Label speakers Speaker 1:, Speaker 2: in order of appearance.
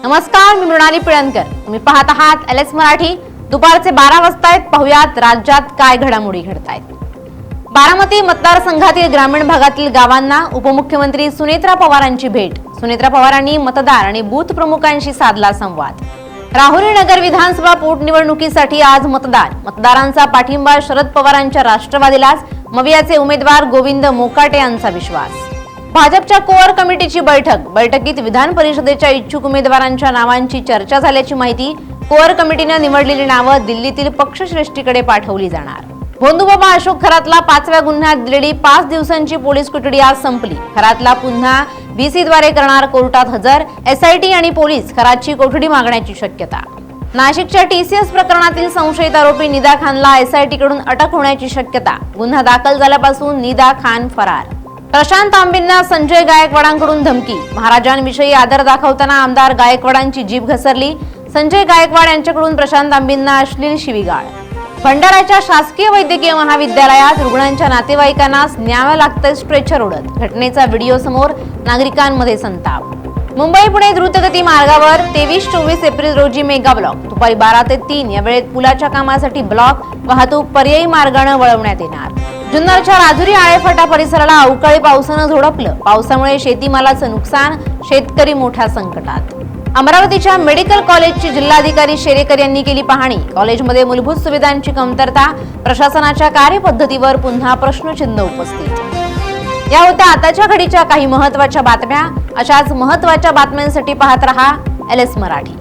Speaker 1: नमस्कार, मी मृणाली पिळणकर. तुम्ही पाहत आहात LS मराठी. दुपारचे 12 वाजता आहेत. पाहुयात राज्यात काय घडामोडी घडतायत. बारामती मतदारसंघातील ग्रामीण भागातील गावांना उपमुख्यमंत्री सुनेत्रा पवारांची भेट. सुनेत्रा पवारांनी मतदार आणि बूथ प्रमुखांशी साधला संवाद. राहुरी नगर विधानसभा पोटनिवडणुकीसाठी आज मतदारांचा पाठिंबा शरद पवारांच्या राष्ट्रवादीलाच. मवियाचे उमेदवार गोविंद मोकाटे यांचा विश्वास. भाजपच्या कोअर कमिटीची बैठकीत विधान परिषदेच्या इच्छुक उमेदवारांच्या नावांची चर्चा झाल्याची माहिती. कोअर कमिटीने निवडलेली नावं दिल्लीतील पक्षश्रेष्ठीकडे पाठवली जाणार. भोंदूबाबा अशोक खरातला 5व्या गुन्ह्यात दिलेली 5 दिवसांची पोलीस कोठडी आज संपली. खरातला पुन्हा VC द्वारे करणार कोर्टात हजर. SIT आणि पोलीस खरातची कोठडी मागण्याची शक्यता. नाशिकच्या TCS प्रकरणातील संशयित आरोपी निदा खानला SIT कडून अटक होण्याची शक्यता. गुन्हा दाखल झाल्यापासून निदा खान फरार. प्रशांत तांबेंना संजय गायकवाडांकडून धमकी. महाराजांविषयी आदर दाखवताना आमदार गायकवाडांची जीभ घसरली. संजय गायकवाड यांच्याकडून प्रशांत तांबेंना अश्लील शिवीगाळ. भंडाऱ्याच्या शासकीय वैद्यकीय महाविद्यालयात रुग्णांच्या नातेवाईकांनाच न्यावं लागतंय स्ट्रेचर ओढत. घटनेचा व्हिडिओ समोर, नागरिकांमध्ये संताप. मुंबई पुणे द्रुतगती मार्गावर 23-24 एप्रिल रोजी मेगा ब्लॉक. दुपारी 12 ते 3 या वेळेत पुलाच्या कामासाठी ब्लॉक वाहतूक पर्यायी मार्गाने वळवण्यात येणार. जुन्नरच्या राजुरी आळेफाटा परिसराला अवकाळी पावसानं झोडपलं. पावसामुळे शेतीमालाचं नुकसान, शेतकरी मोठ्या संकटात. अमरावतीच्या मेडिकल कॉलेजची जिल्हाधिकारी शेरेकर यांनी केली पाहणी. कॉलेजमध्ये मूलभूत सुविधांची कमतरता, प्रशासनाच्या कार्यपद्धतीवर पुन्हा प्रश्नचिन्ह उपस्थित. या होत्या आताच्या घडीच्या काही महत्त्वाच्या बातम्या. अशाच महत्त्वाच्या बातम्यांसाठी पाहत रहा LS मराठी.